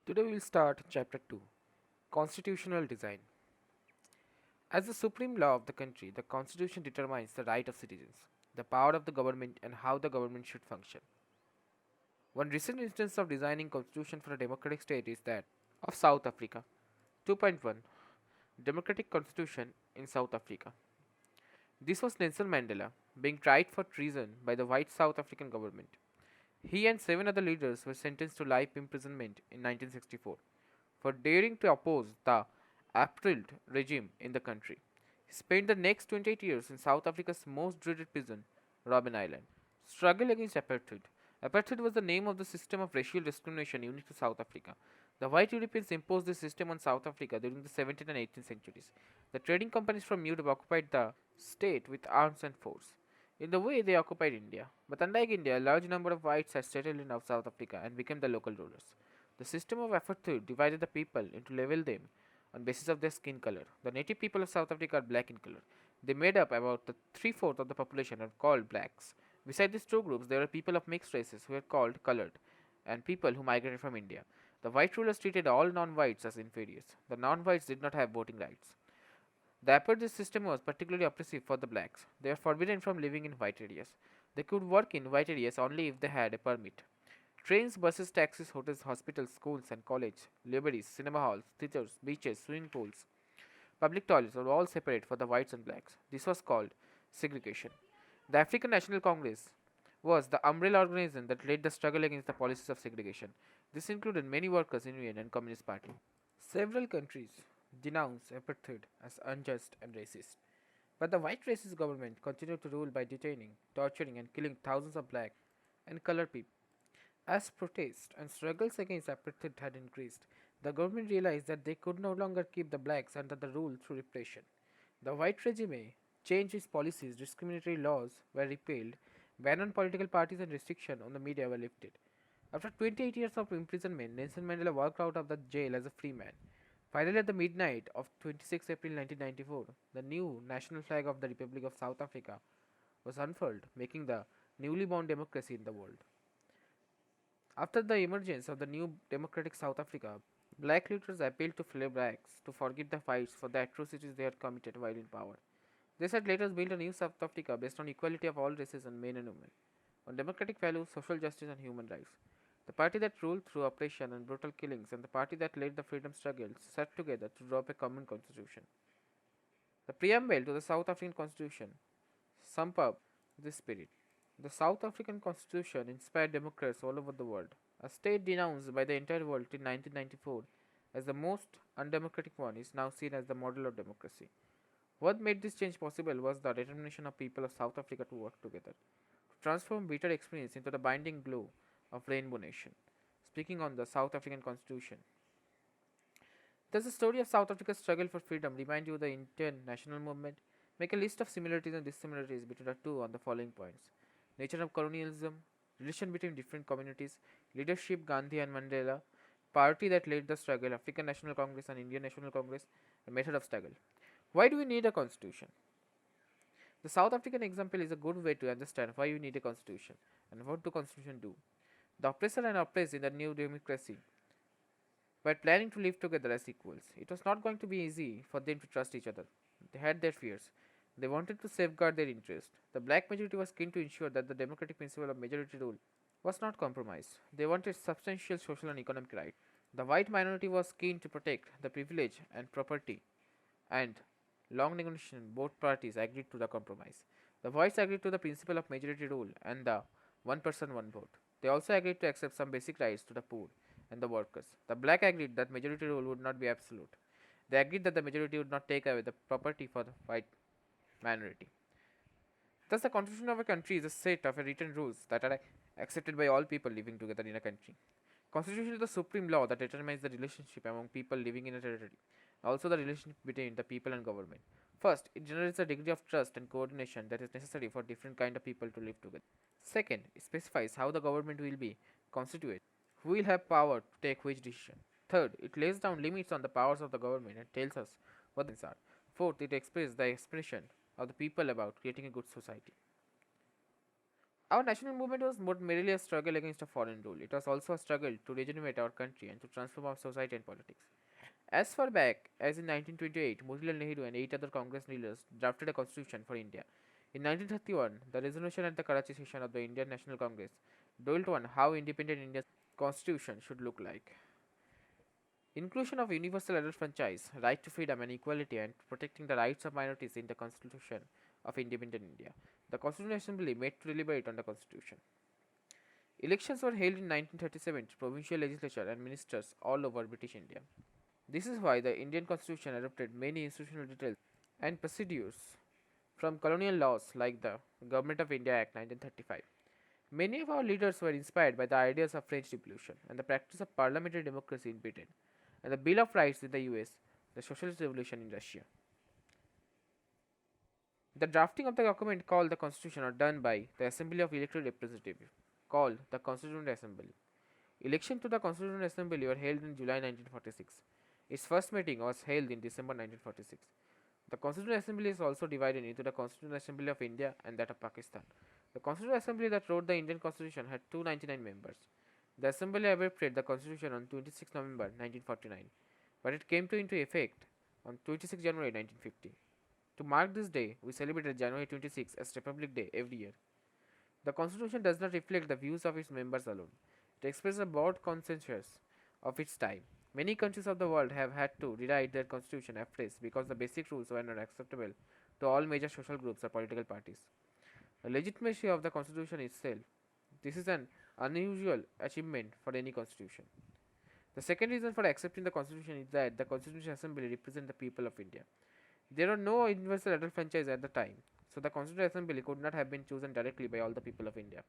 Today we will start Chapter 2 Constitutional Design. As the supreme law of the country, the Constitution determines the right of citizens, the power of the government, and how the government should function. One recent instance of designing constitution for a democratic state is that of South Africa. 2.1 Democratic Constitution in South Africa. This was Nelson Mandela being tried for treason by the white South African government. He and seven other leaders were sentenced to life imprisonment in 1964 for daring to oppose the apartheid regime in the country. He spent the next 28 years in South Africa's most dreaded prison, Robben Island. Struggle against apartheid. Apartheid was the name of the system of racial discrimination unique to South Africa. The white Europeans imposed this system on South Africa during the 17th and 18th centuries. The trading companies from Europe occupied the state with arms and force, in the way they occupied India. But unlike India, a large number of whites had settled in South Africa and became the local rulers. The system of apartheid divided the people into level them on basis of their skin color. The native people of South Africa are black in color. They made up about the three-fourths of the population and called blacks. Beside these two groups, there were people of mixed races who were called colored, and people who migrated from India. The white rulers treated all non-whites as inferiors. The non-whites did not have voting rights. The apartheid system was particularly oppressive for the blacks. They were forbidden from living in white areas. They could work in white areas only if they had a permit. Trains, buses, taxis, hotels, hospitals, schools and colleges, libraries, cinema halls, theaters, beaches, swimming pools, public toilets were all separate for the whites and blacks. This was called segregation. The African National Congress was the umbrella organization that led the struggle against the policies of segregation. This included many workers' union and Communist Party. Several countries denounced apartheid as unjust and racist. But the white racist government continued to rule by detaining, torturing, and killing thousands of black and colored people. As protests and struggles against apartheid had increased, the government realized that they could no longer keep the blacks under the rule through repression. The white regime changed its policies, discriminatory laws were repealed, ban on political parties and restriction on the media were lifted. After 28 years of imprisonment, Nelson Mandela walked out of the jail as a free man. Finally, at the midnight of 26 April 1994, the new national flag of the Republic of South Africa was unfurled, making the newly born democracy in the world. After the emergence of the new democratic South Africa, black leaders appealed to fellow blacks to forgive the whites for the atrocities they had committed while in power. They said let us build a new South Africa based on equality of all races and men and women, on democratic values, social justice and human rights. The party that ruled through oppression and brutal killings and the party that led the freedom struggle sat together to draw up a common constitution. The preamble to the South African Constitution summed up this spirit. The South African Constitution inspired democrats all over the world. A state denounced by the entire world in 1994 as the most undemocratic one is now seen as the model of democracy. What made this change possible was the determination of people of South Africa to work together, to transform bitter experience into the binding glow of Rainbow Nation. Speaking on the South African Constitution, does the story of South Africa's struggle for freedom remind you of the Indian national movement? Make a list of similarities and dissimilarities between the two on the following points: nature of colonialism, relation between different communities, leadership Gandhi and Mandela, party that led the struggle, African National Congress and Indian National Congress, the method of struggle. Why do we need a constitution? The South African example is a good way to understand why you need a constitution and what the constitution do. The oppressor and oppressed in the new democracy were planning to live together as equals. It was not going to be easy for them to trust each other. They had their fears. They wanted to safeguard their interests. The black majority was keen to ensure that the democratic principle of majority rule was not compromised. They wanted substantial social and economic rights. The white minority was keen to protect the privilege and property, and long negotiation both parties agreed to the compromise. The whites agreed to the principle of majority rule and the one person one vote. They also agreed to accept some basic rights to the poor and the workers. The black agreed that majority rule would not be absolute. They agreed that the majority would not take away the property for the white minority. Thus, the constitution of a country is a set of written rules that are accepted by all people living together in a country. Constitution is the supreme law that determines the relationship among people living in a territory, also the relationship between the people and government. First, it generates a degree of trust and coordination that is necessary for different kind of people to live together. Second, it specifies how the government will be constituted, who will have power to take which decision. Third, it lays down limits on the powers of the government and tells us what these are. Fourth, it expresses the expression of the people about creating a good society. Our national movement was not merely a struggle against a foreign rule, it was also a struggle to regenerate our country and to transform our society and politics. As far back as in 1928, Motilal Nehru and 8 other Congress leaders drafted a constitution for India. In 1931, the resolution at the Karachi session of the Indian National Congress dwelt on how independent India's constitution should look like. Inclusion of universal adult franchise, right to freedom and equality, and protecting the rights of minorities in the Constitution of Independent India. The Constitutional Assembly met to deliberate on the Constitution. Elections were held in 1937 to provincial legislature and ministers all over British India. This is why the Indian Constitution adopted many institutional details and procedures from colonial laws like the Government of India Act 1935. Many of our leaders were inspired by the ideas of French Revolution and the practice of parliamentary democracy in Britain, and the Bill of Rights in the US, the Socialist Revolution in Russia. The drafting of the document called the Constitution are done by the Assembly of Elected Representatives, called the Constituent Assembly. Election to the Constituent Assembly were held in July 1946. Its first meeting was held in December 1946. The Constituent Assembly is also divided into the Constituent Assembly of India and that of Pakistan. The Constituent Assembly that wrote the Indian Constitution had 299 members. The Assembly adopted the Constitution on 26 November 1949, but it came into effect on 26 January 1950. To mark this day, we celebrate January 26 as Republic Day every year. The Constitution does not reflect the views of its members alone. It expresses a broad consensus of its time. Many countries of the world have had to rewrite their constitution afresh because the basic rules were not acceptable to all major social groups or political parties. The legitimacy of the constitution itself. This is an unusual achievement for any constitution. The second reason for accepting the constitution is that the Constitutional Assembly represents the people of India. There were no universal adult franchise at the time, so the Constitutional Assembly could not have been chosen directly by all the people of India.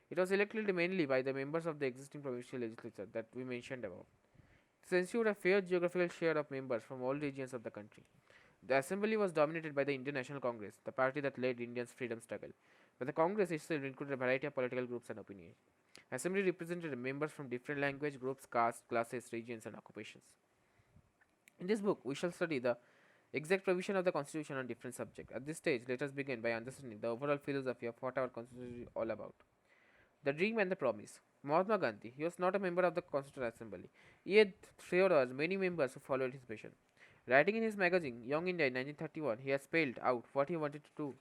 It was elected mainly by the members of the existing provincial legislature that we mentioned above. This ensured a fair geographical share of members from all regions of the country. The assembly was dominated by the Indian National Congress, the party that led India's freedom struggle, but the Congress itself included a variety of political groups and opinions. Assembly represented members from different language groups, castes, classes, regions, and occupations. In this book, we shall study the exact provision of the Constitution on different subjects. At this stage, let us begin by understanding the overall philosophy of what our Constitution is all about. The Dream and the Promise. Mahatma Gandhi, he was not a member of the Constitutional Assembly, yet there were many members who followed his vision. Writing in his magazine Young India in 1931, he has spelled out what he wanted to do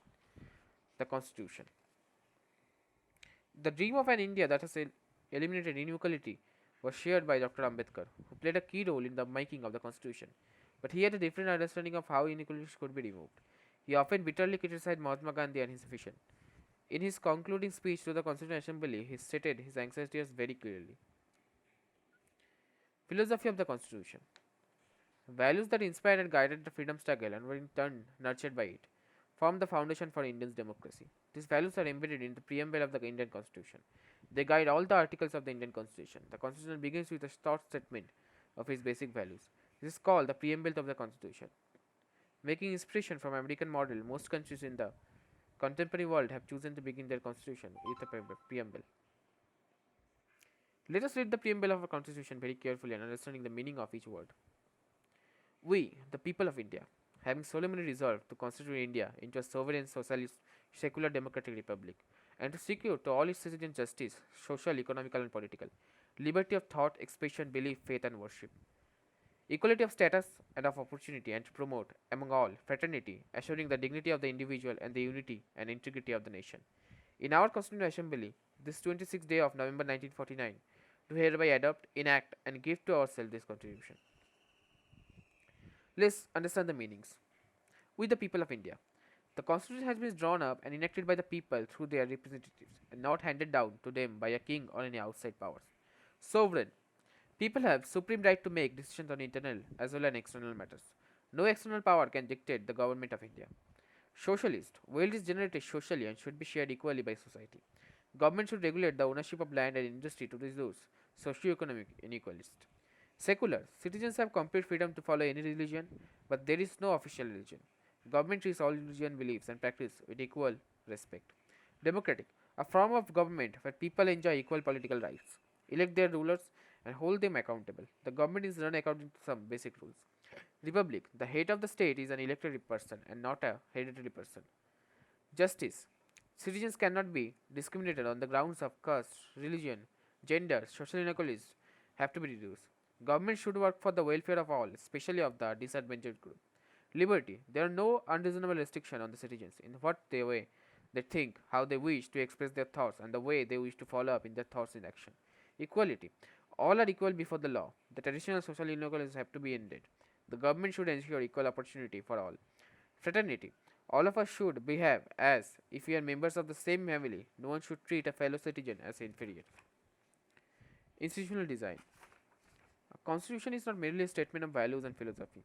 the Constitution. The dream of an India that has eliminated inequality was shared by Dr. Ambedkar, who played a key role in the making of the Constitution. But he had a different understanding of how inequalities could be removed. He often bitterly criticized Mahatma Gandhi and his vision. In his concluding speech to the Constitutional Assembly, he stated his anxieties very clearly. Philosophy of the Constitution. Values that inspired and guided the freedom struggle and were in turn nurtured by it form the foundation for Indian democracy. These values are embedded in the preamble of the Indian Constitution. They guide all the articles of the Indian Constitution. The Constitution begins with a short statement of its basic values. This is called the preamble of the Constitution. Making inspiration from American model, most countries in the contemporary world have chosen to begin their constitution with a preamble. Let us read the preamble of our constitution very carefully and understanding the meaning of each word. We, the people of India, having solemnly resolved to constitute India into a sovereign, socialist, secular democratic republic, and to secure to all its citizens justice, social, economical, and political, liberty of thought, expression, belief, faith, and worship, equality of status and of opportunity, and to promote, among all, fraternity, assuring the dignity of the individual and the unity and integrity of the nation. In our Constitutional Assembly, this 26th day of November 1949, to hereby adopt, enact, and give to ourselves this constitution. Let's understand the meanings. We, the people of India. The Constitution has been drawn up and enacted by the people through their representatives and not handed down to them by a king or any outside powers. Sovereign. People have supreme right to make decisions on internal as well as external matters. No external power can dictate the government of India. Socialist. Wealth is generated socially and should be shared equally by society. Government should regulate the ownership of land and industry to reduce socio-economic inequalities. Secular. Citizens have complete freedom to follow any religion, but there is no official religion. Government treats all religion beliefs and practice with equal respect. Democratic. A form of government where people enjoy equal political rights, elect their rulers, and hold them accountable. The government is run according to some basic rules. Republic. The head of the state is an elected person and not a hereditary person. Justice. Citizens cannot be discriminated on the grounds of caste, religion, gender, social inequalities have to be reduced. Government should work for the welfare of all, especially of the disadvantaged group. Liberty. There are no unreasonable restriction on the citizens in what they way they think, how they wish to express their thoughts, and the way they wish to follow up in their thoughts in action. Equality. All are equal before the law. The traditional social inequalities have to be ended. The government should ensure equal opportunity for all. Fraternity. All of us should behave as if we are members of the same family. No one should treat a fellow citizen as inferior. Institutional design. A constitution is not merely a statement of values and philosophy,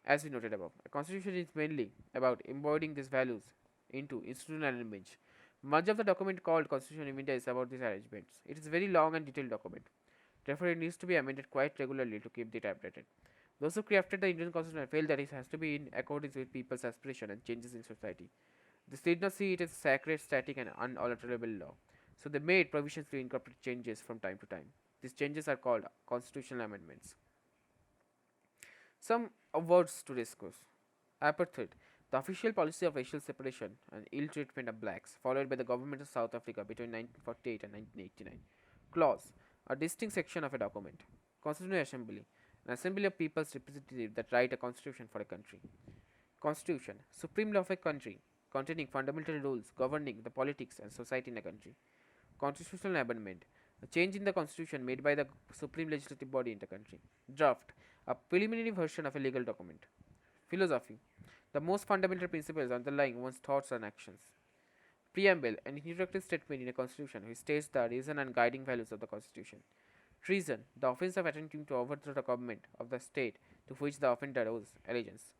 as we noted above. A constitution is mainly about embodying these values into institutional arrangements. Much of the document called Constitution of India is about these arrangements. It is a very long and detailed document. Therefore, it needs to be amended quite regularly to keep it updated. Those who crafted the Indian Constitution felt that it has to be in accordance with people's aspiration and changes in society. They did not see it as a sacred, static, and unalterable law. So they made provisions to incorporate changes from time to time. These changes are called constitutional amendments. Some words to discuss. Apartheid, the official policy of racial separation and ill treatment of blacks, followed by the government of South Africa between 1948 and 1989. Clause, a distinct section of a document. Constitutional Assembly, an assembly of people's representatives that write a constitution for a country. Constitution, supreme law of a country, containing fundamental rules governing the politics and society in a country. Constitutional amendment, a change in the constitution made by the supreme legislative body in the country. Draft, a preliminary version of a legal document. Philosophy, the most fundamental principles underlying one's thoughts and actions. Preamble, an introductory statement in a constitution which states the reason and guiding values of the constitution. Treason, the offense of attempting to overthrow the government of the state to which the offender owes allegiance.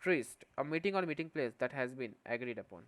Tryst, a meeting or meeting place that has been agreed upon.